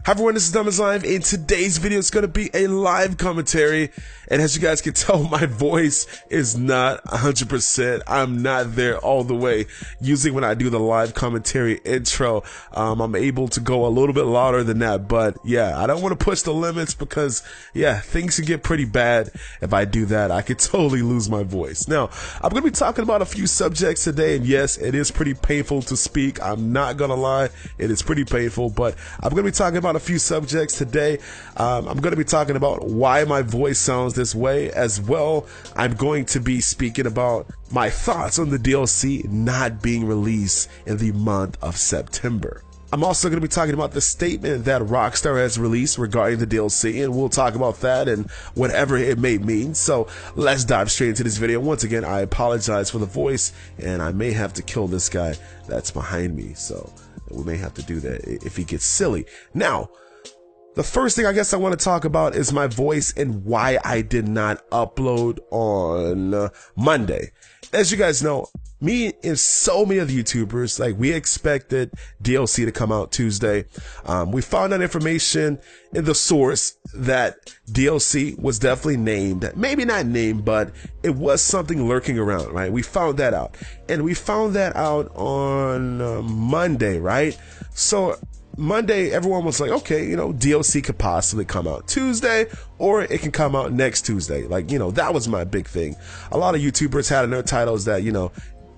Hi everyone, this is Dumb as Live. In today's video, it's going to be a live commentary. And as you guys can tell, my voice is not 100%. I'm not there all the way. Usually when I do the live commentary intro, I'm able to go a little bit louder than that. But yeah, I don't want to push the limits because, yeah, things can get pretty bad if I do that. I could totally lose my voice. Now, I'm going to be talking about a few subjects today. And yes, it is pretty painful to speak. I'm not going to lie. It is pretty painful. But I'm going to be talking about a few subjects today. I'm going to be talking about why my voice sounds this way. As well, I'm going to be speaking about my thoughts on the DLC not being released in the month of September. I'm also going to be talking about the statement that Rockstar has released regarding the DLC, and we'll talk about that and whatever it may mean. So let's dive straight into this video. Once again, I apologize for the voice, and I may have to kill this guy that's behind me. So we may have to do that if he gets silly. Now, the first thing I guess I want to talk about is my voice and why I did not upload on Monday. As you guys know, me and so many of the YouTubers, like, we expected DLC to come out Tuesday. We found out information in the source that DLC was definitely named, maybe not named, but it was something lurking around, right? We found that out, and we found that out on Monday, right? So Monday, everyone was like, okay, you know, DLC could possibly come out Tuesday, or it can come out next Tuesday. Like, you know, that was my big thing. A lot of YouTubers had in their titles that, you know,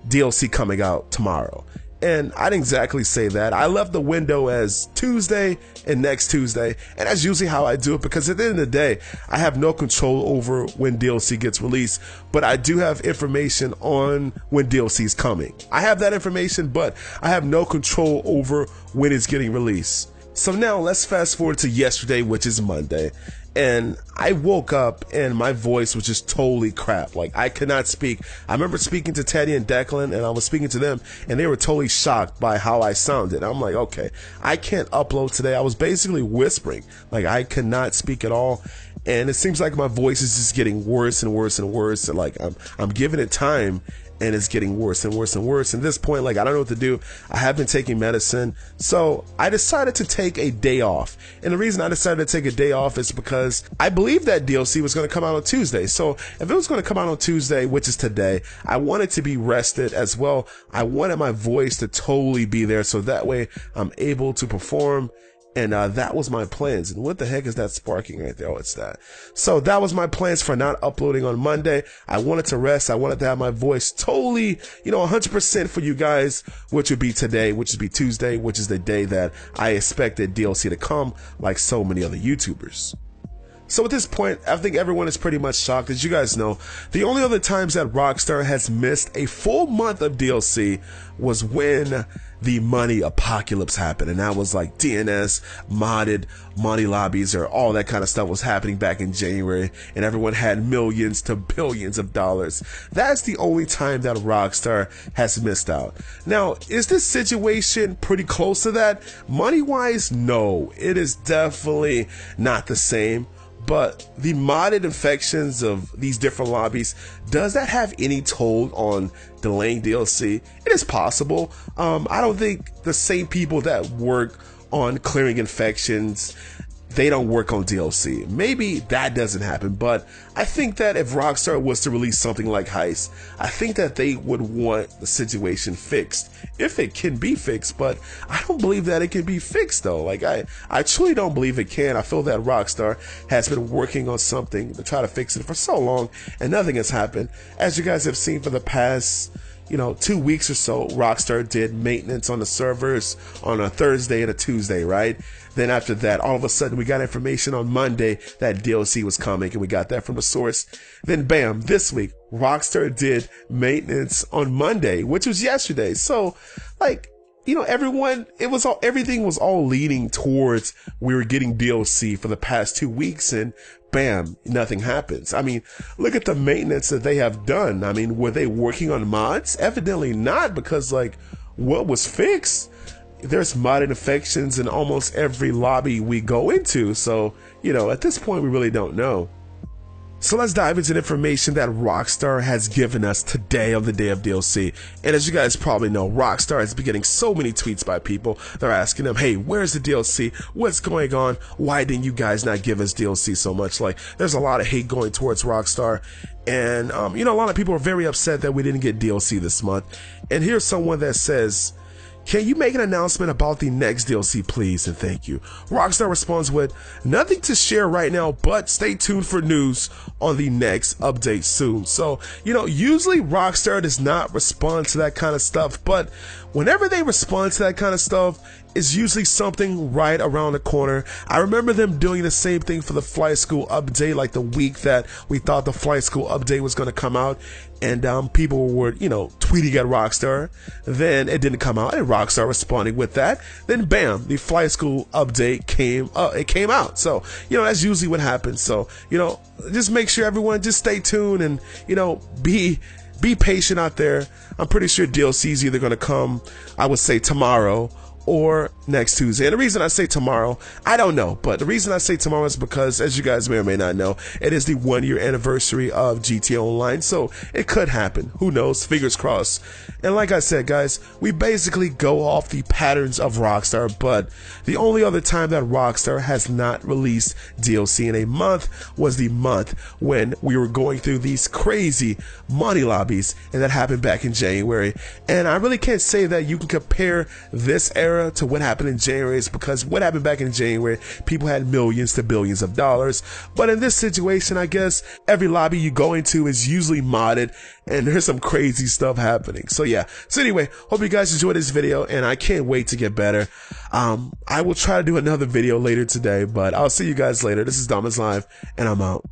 DLC coming out tomorrow. And I didn't exactly say that. I left the window as Tuesday and next Tuesday. And that's usually how I do it, because at the end of the day, I have no control over when DLC gets released, but I do have information on when DLC is coming. I have that information, but I have no control over when it's getting released. So now let's fast forward to yesterday, which is Monday. And I woke up and my voice was just totally crap. Like, I could not speak. I remember speaking to Teddy and Declan, and I was speaking to them, and they were totally shocked by how I sounded. I'm like, okay, I can't upload today. I was basically whispering. Like, I could not speak at all. And it seems like my voice is just getting worse and worse and worse. And like, I'm giving it time, and it's getting worse and worse and worse. At this point, like, I don't know what to do. I have been taking medicine. So I decided to take a day off. And the reason I decided to take a day off is because I believe that DLC was going to come out on Tuesday. So if it was going to come out on Tuesday, which is today, I wanted to be rested as well. I wanted my voice to totally be there, so that way I'm able to perform. And that was my plans. And what the heck is that sparking right there? Oh, it's that. So that was my plans for not uploading on Monday. I wanted to rest. I wanted to have my voice totally, you know, 100% for you guys, which would be today, which would be Tuesday, which is the day that I expected DLC to come, like so many other YouTubers. So at this point, I think everyone is pretty much shocked. As you guys know, the only other times that Rockstar has missed a full month of DLC was when the money apocalypse happened. And that was like DNS, modded, money lobbies, or all that kind of stuff was happening back in January. And everyone had millions to billions of dollars. That's the only time that Rockstar has missed out. Now, is this situation pretty close to that? Money-wise, no. It is definitely not the same. But the modded infections of these different lobbies, does that have any toll on delaying DLC? It is possible. I don't think the same people that work on clearing infections, they don't work on DLC. Maybe that doesn't happen, but I think that if Rockstar was to release something like Heist, I think that they would want the situation fixed, if it can be fixed. But I don't believe that it can be fixed, though. Like, I truly don't believe it can. I feel that Rockstar has been working on something to try to fix it for so long, and nothing has happened. As you guys have seen for the past, you know, 2 weeks or so, Rockstar did maintenance on the servers on a Thursday and a Tuesday, right? Then after that, all of a sudden, we got information on Monday that DLC was coming, and we got that from the source. Then bam, this week, Rockstar did maintenance on Monday, which was yesterday. So, like, you know, everything was all leading towards we were getting DLC for the past 2 weeks, and bam, nothing happens. I mean, look at the maintenance that they have done. I mean, were they working on mods? Evidently not, because, like, what was fixed? There's modded infections in almost every lobby we go into. So, you know, at this point, we really don't know. So let's dive into the information that Rockstar has given us today on the day of DLC. And as you guys probably know, Rockstar has been getting so many tweets by people. They're asking them, hey, where's the DLC? What's going on? Why didn't you guys not give us DLC so much? Like, there's a lot of hate going towards Rockstar. And, you know, a lot of people are very upset that we didn't get DLC this month. And here's someone that says, can you make an announcement about the next DLC, please, and thank you. Rockstar responds with, nothing to share right now, but stay tuned for news on the next update soon. So, you know, usually Rockstar does not respond to that kind of stuff, but whenever they respond to that kind of stuff, it's usually something right around the corner. I remember them doing the same thing for the Flight School update, like the week that we thought the Flight School update was going to come out, and people were, you know, tweeting at Rockstar. Then it didn't come out, and Rockstar responding with that. Then bam, the Flight School update came out. So, you know, that's usually what happens. So, you know, just make sure everyone just stay tuned and, you know, be patient out there. I'm pretty sure DLC is either going to come, I would say, tomorrow or next Tuesday. And the reason I say tomorrow, I don't know, but the reason I say tomorrow is because, as you guys may or may not know, it is the 1-year anniversary of GTA Online, so it could happen. Who knows? Fingers crossed. And like I said, guys, we basically go off the patterns of Rockstar, but the only other time that Rockstar has not released DLC in a month was the month when we were going through these crazy money lobbies, and that happened back in January. And I really can't say that you can compare this era to what happened in January, is because what happened back in January, people had millions to billions of dollars. But in this situation, I guess every lobby you go into is usually modded, and there's some crazy stuff happening. So yeah. So anyway, hope you guys enjoyed this video, and I can't wait to get better. I will try to do another video later today, but I'll see you guys later. This is Dominus Live, and I'm out.